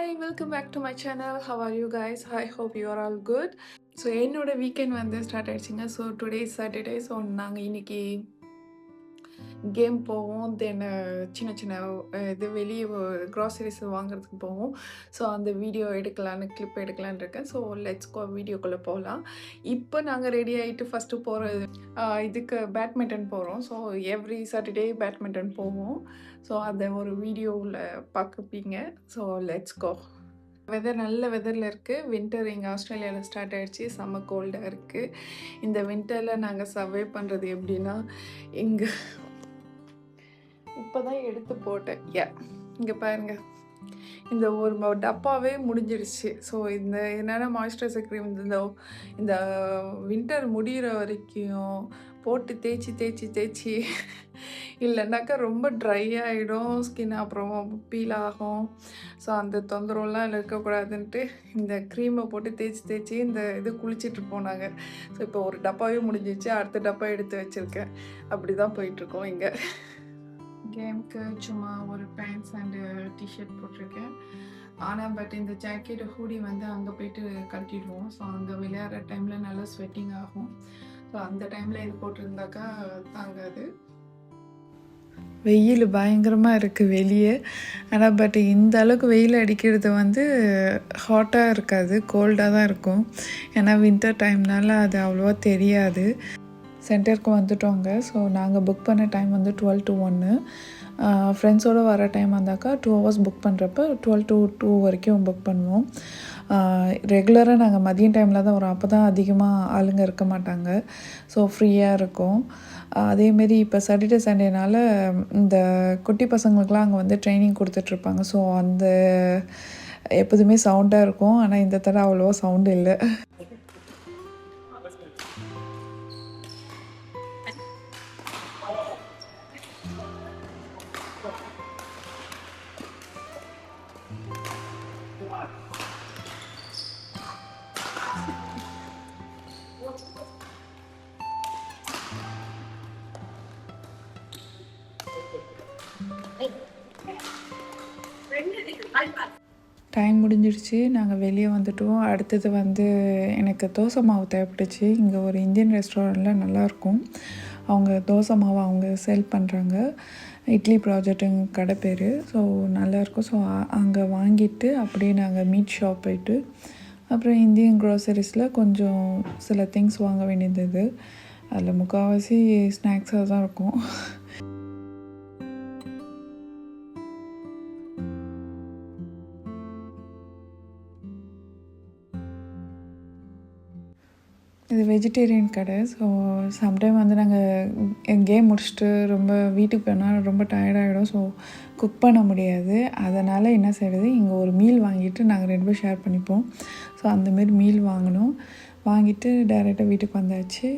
Hi, welcome back to my channel. How are you guys? I hope you are all good. So என்னோட weekend வந்து start ஆயிடுச்சுங்க. So today Saturday. So நாங்கள் இன்னைக்கு game போவோம். தென் சின்ன சின்ன இது வெளியே க்ராசரிஸ் வாங்குறதுக்கு போவோம். ஸோ அந்த வீடியோ எடுக்கலான்னு கிளிப் எடுக்கலான்னு இருக்கேன். ஸோ லெட்ஸ் கோ வீடியோக்குள்ளே போகலாம். இப்போ நாங்கள் ரெடி ஆகிட்டு ஃபஸ்ட்டு போகிறது இதுக்கு பேட்மிண்டன் போகிறோம். ஸோ எவ்ரி சாட்டர்டே பேட்மிண்டன் போவோம். ஸோ அதை ஒரு வீடியோவில் பார்க்குப்பீங்க. So let's go. வெதர் நல்ல வெதரில் இருக்குது. வின்டர் இங்கே ஆஸ்திரேலியாவில் ஸ்டார்ட் ஆகிடுச்சு. செம்ம கோல்டாக இருக்குது. இந்த வின்டரில் நாங்கள் சர்வே பண்ணுறது எப்படின்னா, இங்கே இப்போ தான் எடுத்து போட்டேன். இங்கே பாருங்கள், இந்த ஒரு டப்பாவே முடிஞ்சிடுச்சு. ஸோ இந்த என்னென்ன மாய்ஸ்சரைசர் க்ரீம் இந்த வின்டர் முடிகிற வரைக்கும் போட்டு தேய்ச்சி இல்லைனாக்கா ரொம்ப ட்ரை ஆகிடும் ஸ்கின், அப்புறம் பீல் ஆகும். ஸோ அந்த தொந்தரவுலாம் இருக்கக்கூடாதுன்ட்டு இந்த க்ரீமை போட்டு தேய்ச்சி இந்த இது குளிச்சிட்ருப்போம் நாங்கள். ஸோ இப்போ ஒரு டப்பாவே முடிஞ்சிச்சு. அடுத்த டப்பா எடுத்து வச்சுருக்கேன். அப்படி தான் போயிட்டுருக்கோம். இங்கே கேமுக்கு சும்மா ஒரு பேண்ட்ஸ் அண்டு டிஷர்ட் போட்டிருக்கேன். ஆனால் பட் இந்த ஜாக்கெட் ஹூடி வந்து அங்கே போய்ட்டு கட்டிடுவோம். ஸோ அங்கே விளையாடுற டைமில் நல்லா ஸ்வெட்டிங் ஆகும். ஸோ அந்த டைமில் இது போட்டிருந்தாக்கா தாங்காது. வெயில் பயங்கரமாக இருக்குது வெளியே. ஆனால் பட் இந்த அளவுக்கு வெயில் அடிக்கிறது வந்து ஹாட்டாக இருக்காது, கோல்டாக தான் இருக்கும். ஏன்னா வின்டர் டைம்னால அது அவ்வளோவா தெரியாது. சென்டருக்கு வந்துட்டோங்க. ஸோ நாங்கள் புக் பண்ண டைம் வந்து 12 to 1. ஃப்ரெண்ட்ஸோடு வர டைம் வந்தாக்கா 2 hours புக் பண்ணுறப்ப 12 to 2 வரைக்கும் புக் பண்ணுவோம். ரெகுலராக நாங்கள் மதியம் டைமில் தான் வரோம். அப்போ தான் அதிகமாக ஆளுங்க இருக்க மாட்டாங்க. ஸோ ஃப்ரீயாக இருக்கும். அதேமாரி இப்போ சாட்டர்டே சண்டேனால் இந்த குட்டி பசங்களுக்குலாம் அங்கே வந்து ட்ரைனிங் கொடுத்துட்ருப்பாங்க. ஸோ அந்த எப்போதுமே சவுண்டாக இருக்கும். ஆனால் இந்த தடவை அவ்வளோவா சவுண்டு இல்லை. டைம் முடிஞ்சிடுச்சு. நாங்கள் வெளியே வந்துட்டோம். அடுத்தது வந்து எனக்கு தோசை மாவு தேவைப்பட்டுச்சு. இங்கே ஒரு இந்தியன் ரெஸ்டாரண்ட்டில் நல்லாயிருக்கும். அவங்க தோசை மாவு அவங்க சேல் பண்ணுறாங்க. இட்லி ப்ராஜெக்ட்டுங்க கடை பேர். ஸோ நல்லாயிருக்கும். ஸோ அங்கே வாங்கிட்டு அப்படியே நாங்கள் மீட் ஷாப் போயிட்டு அப்புறம் இந்தியன் க்ராசரிஸில் கொஞ்சம் சில திங்ஸ் வாங்க வேண்டியது. அதில் முக்கால்வாசி ஸ்நாக்ஸாக தான் இருக்கும். இது வெஜிடேரியன் கடை. ஸோ சம்டைம் வந்து நாங்கள் கேம் முடிச்சுட்டு ரொம்ப வீட்டுக்கு போனால் ரொம்ப டயர்டாகிடும். ஸோ குக் பண்ண முடியாது. அதனால் என்ன செய்கிறது, இங்கே ஒரு மீல் வாங்கிட்டு நாங்கள் 2 பேர் ஷேர் பண்ணிப்போம். ஸோ அந்தமாரி மீல் வாங்கினோம். வாங்கிட்டு டைரெக்டாக வீட்டுக்கு வந்தாச்சு.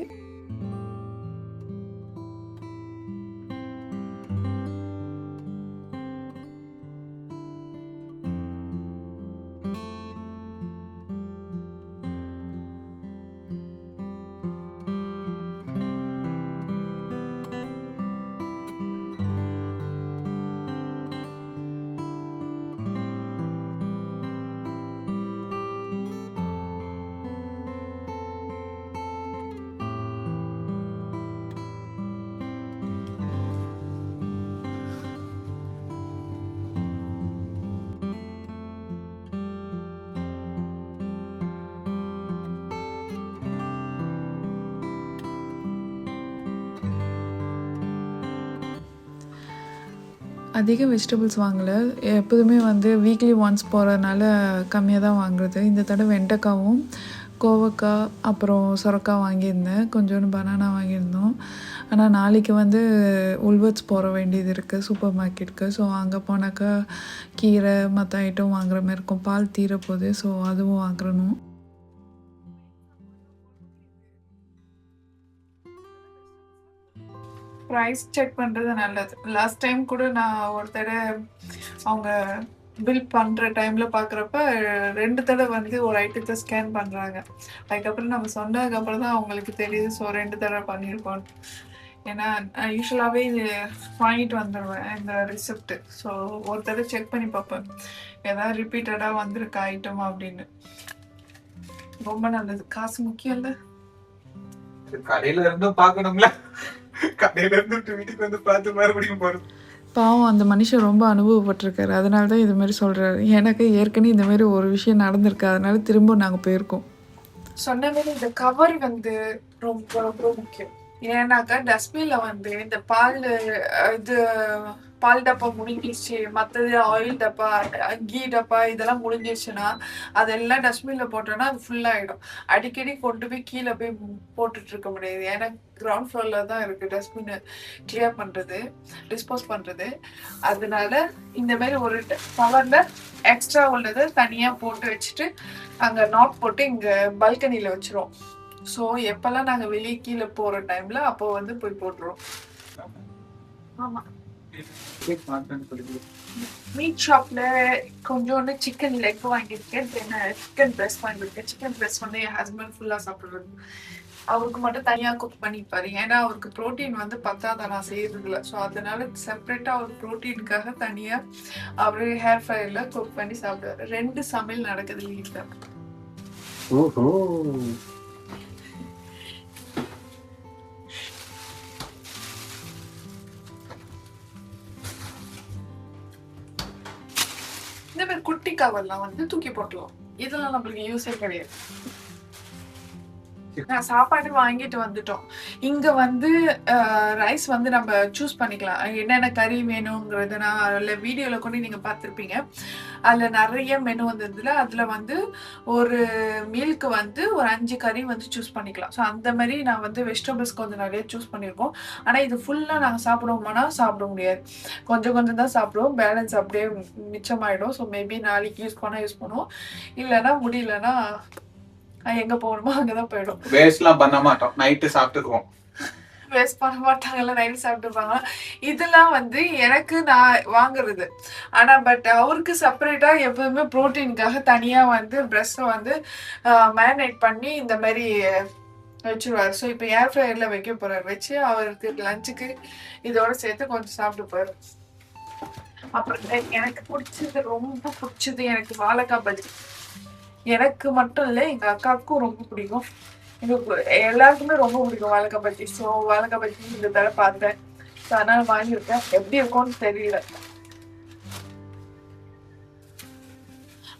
அதிக வெஜிடபிள்ஸ் வாங்கலை. எப்போதுமே வந்து வீக்லி ஒன்ஸ் போகிறதுனால கம்மியாக தான் வாங்குறது. இந்த தடவை வெண்டைக்காவும் கோவக்காய் அப்புறம் சுரக்காய் வாங்கியிருந்தேன். கொஞ்சோண்டு பனானா வாங்கியிருந்தோம். ஆனால் நாளைக்கு வந்து உல்வர்ட்ஸ் போக வேண்டியது இருக்குது, சூப்பர் மார்க்கெட்டுக்கு. ஸோ அங்கே போனாக்கா கீரை மற்ற ஐட்டம் வாங்குற மாதிரி இருக்கும். பால் தீரப்போகுது. ஸோ அதுவும் வாங்கணும். ப்ரைஸ் செக் பண்ணுறது நல்லது. லாஸ்ட் டைம் கூட நான் ஒரு தடவை அவங்க பில் பண்ணுற டைமில் பார்க்குறப்ப 2 தடவை வந்து ஒரு ஐட்டத்தை ஸ்கேன் பண்ணுறாங்க. அதுக்கப்புறம் நம்ம சொன்னதுக்கப்புறம் தான் அவங்களுக்கு தெரியுது. ஸோ 2 தடவை பண்ணியிருக்கோம். ஏன்னா யூஸ்வலாகவே இது வாங்கிட்டு வந்துடுவேன் இந்த ரிசிப்ட். ஸோ ஒரு தடவை செக் பண்ணி பார்ப்பேன் ஏதாவது ரிப்பீட்டடாக வந்திருக்கா ஐட்டம் அப்படின்னு. ரொம்ப நல்லது. காசு முக்கியம் இல்லை, கடையில இருந்தும் பார்க்கணும்ல, கடையில இருந்து வீட்டுக்கு வந்து பார்த்து மறுபடியும் போறோம். பாவம் அந்த மனுஷன் ரொம்ப அனுபவப்பட்டிருக்காரு, அதனால தான் இது மாதிரி சொல்கிறாரு. எனக்கு ஏற்கனவே இந்த மாதிரி ஒரு விஷயம் நடந்திருக்கு, அதனால திரும்ப நாங்கள் போயிருக்கோம். சொன்ன மாதிரி இந்த கவர் வந்து ரொம்ப ரொம்ப முக்கியம். ஏன்னாக்கா டஸ்ட்பின்ல வந்து இந்த பால் இது பால் டப்பா முடிஞ்சிருச்சு, மற்றது ஆயில் டப்பா, கீ டப்பா இதெல்லாம் முடிஞ்சிருச்சுன்னா அதெல்லாம் டஸ்ட்பின்ல போட்டோன்னா அது ஃபுல்லாகிடும். அடிக்கடி கொண்டு போய் கீழே போய் போட்டுட்டு இருக்க முடியாது. ஏன்னா கிரவுண்ட் ஃப்ளோர்ல தான் இருக்கு டஸ்ட்பின் கிளியர் பண்றது, டிஸ்போஸ் பண்றது. அதனால இந்த மாதிரி ஒரு கவர்ல எக்ஸ்ட்ரா உள்ளதை தனியா போட்டு வச்சுட்டு அங்க நாட் போட்டு இங்க பால்கனில வச்சிருவோம். ஸோ எப்பெல்லாம் நாங்க வெளியே கீழே போற டைம்ல அப்போ வந்து போய் போட்டுருவோம். ஆமா, மீட் ஷாப்ல கொஞ்சோண்டு சிக்கன் லெக் வாங்கியிருக்கேன், சிக்கன் பிரெஸ்ட் வாங்கியிருக்கேன். சிக்கன் பிரெஸ்ட் வந்து என் ஹஸ்பண்ட் ஃபுல்லா சாப்பிடுறது, அவருக்கு மட்டும் தனியா குக் பண்ணிப்பாரு. ஏன்னா அவருக்கு ப்ரோட்டீன் வந்து பத்தாத நான் செய்யறதுல. ஸோ அதனால செப்பரேட்டா அவர் ப்ரோட்டீனுக்காக தனியா அவரு ஹேர் ஃப்ரையர்ல குக் பண்ணி சாப்பிடுவாரு. 2 சமையல் நடக்குது வீட்டுல. இந்த மாதிரி குட்டி கவர்லாம் வந்து தூக்கி போட்டுருவோம். இதெல்லாம் நம்மளுக்கு யூஸே கிடையாது. நான் சாப்பாடு வாங்கிட்டு வந்துட்டோம். இங்க வந்து ரைஸ் வந்து நம்ம சூஸ் பண்ணிக்கலாம் என்னென்ன கறி வேணுங்கிறது. நான் அதில் வீடியோவில் கூட நீங்கள் பார்த்துருப்பீங்க. அதில் நிறைய மெனு வந்ததுல அதில் வந்து ஒரு மீலுக்கு வந்து ஒரு 5 கறி வந்து சூஸ் பண்ணிக்கலாம். ஸோ அந்த மாதிரி நான் வந்து வெஜிடபிள்ஸ் கொஞ்சம் நிறைய சூஸ் பண்ணியிருக்கோம். ஆனால் இது ஃபுல்லாக நாங்கள் சாப்பிடுவோம்னா சாப்பிட முடியாது, கொஞ்சம் கொஞ்சம் தான் சாப்பிடுவோம். பேலன்ஸ் அப்படியே மிச்சமாயிடும். ஸோ மேபி நாளைக்கு யூஸ் பண்ணுவோம், இல்லைன்னா முடியலன்னா எங்க போகணுமோ அங்கதான் போயிடும். வேஸ்ட்லாம் பண்ண மாட்டோம், நைட்டு சாப்பிட்டுக்குவோம். வேஸ்ட் பண்ண மாட்டாங்கல்ல, நைட்டு சாப்பிட்டுப்பாங்க. இதெல்லாம் வந்து எனக்கு நான் வாங்குறது. ஆனா பட் அவருக்கு செப்பரேட்டா எப்பவுமே ப்ரோட்டீனுக்காக தனியா வந்து பிரெஸ்ட்டை வந்து மேரினேட் பண்ணி இந்த மாதிரி வச்சுருவாரு. ஸோ இப்போ ஏர் ஃப்ரையர்ல வைக்க போறாரு. வச்சு அவருக்கு லஞ்சுக்கு இதோட சேர்த்து கொஞ்சம் சாப்பிட்டு போயிரு. அப்புறம் எனக்கு பிடிச்சது, ரொம்ப பிடிச்சது எனக்கு வாழைக்காய் பஜ்ஜி. எனக்கு மட்டும் இல்லை, எங்க அக்காவுக்கும் ரொம்ப பிடிக்கும். எல்லாருக்குமே ரொம்ப பிடிக்கும் வாழைக்காய் பஜ்ஜி. ஸோ வாழைக்காய் பஜ்ஜி இந்த தடவை பார்த்தேன், ஸோ அதனால வாங்கியிருக்கேன். எப்படி இருக்கும்னு தெரியல.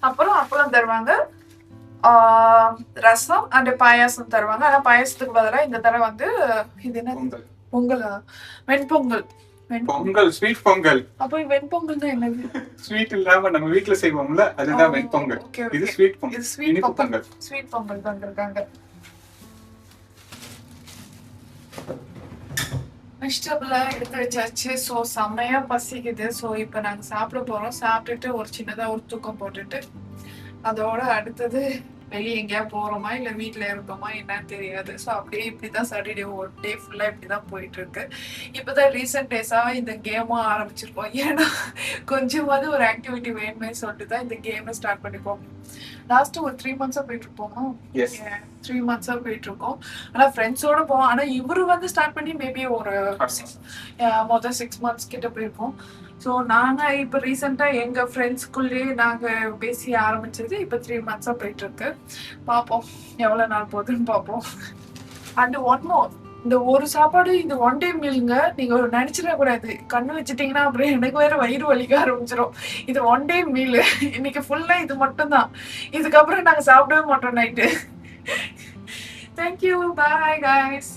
அப்புறம் அப்பளம் தருவாங்க, ரசம் அண்ட் பாயாசம் தருவாங்க. ஆனா பாயாசத்துக்கு பதிலாக இந்த தடவை வந்து இது என்ன பொங்கலா, வெண்பொங்கல். பொங்கல், ஸ்வீட் பொங்கல். அப்போ வெண்பொங்கல் தான் என்னது? ஸ்வீட் இல்லாம நம்ம வீட்ல செய்வோம்ல, அதுதான் வெண்பொங்கல். இது ஸ்வீட் பொங்கல். இது ஸ்வீட் பொங்கல். ஸ்வீட் பொங்கல் தந்திருக்காங்க. வெஜிடபிள்லாம் எடுத்து வச்சாச்சு. ஸோ செம்மையா பசிக்குது. ஸோ இப்போ நாங்கள் சாப்பிட போறோம். சாப்பிட்டுட்டு ஒரு சின்னதா ஒரு தூக்கம் போட்டுட்டு அதோட அடுத்தது வெளியே எங்கேயா போறோமா இல்லை வீட்டில் இருக்கோமா என்னன்னு தெரியாது. ஸோ அப்படியே இப்படிதான் சாட்டர்டே ஒரு டே ஃபுல்லா இப்படிதான் போயிட்டு இருக்கு. இப்போதான் ரீசெண்ட் டேஸா இந்த கேமும் ஆரம்பிச்சிருக்கோம். ஏன்னா கொஞ்சமாவது ஒரு ஆக்டிவிட்டி வேணுமே சொல்லிட்டு தான் இந்த கேமை ஸ்டார்ட் பண்ணிப்போம். லாஸ்ட் ஒரு 3 months போயிட்டு இருப்போமா? 3 months போயிட்டு இருக்கோம். ஆனா ஃப்ரெண்ட்ஸோட போவோம். ஆனா இவரு வந்து ஸ்டார்ட் பண்ணி மேபி ஒரு மொதல் 6 months கிட்ட போயிருக்கோம். ஸோ நாங்கள் இப்போ ரீசெண்டாக எங்கள் ஃப்ரெண்ட்ஸ்குள்ளேயே நாங்கள் பேசி ஆரம்பிச்சது இப்போ 3 months போயிட்டு இருக்கு. பார்ப்போம் எவ்வளோ நாள் போகுதுன்னு பார்ப்போம். அண்ட் ஒன் மோர், இந்த ஒரு சாப்பாடு இந்த 1 day மீலுங்க, நீங்க நினைச்சிட கூடாது. கண்ணு வச்சுட்டீங்கன்னா அப்புறம் எனக்கு வேற வயிறு வலிக்க ஆரம்பிச்சிடும். இது 1 day மீல். இன்னைக்கு ஃபுல்லா இது மட்டும் தான். இதுக்கப்புறம் நாங்க சாப்பிடவே மாட்டோம் நைட்டு. Thank you, bye guys.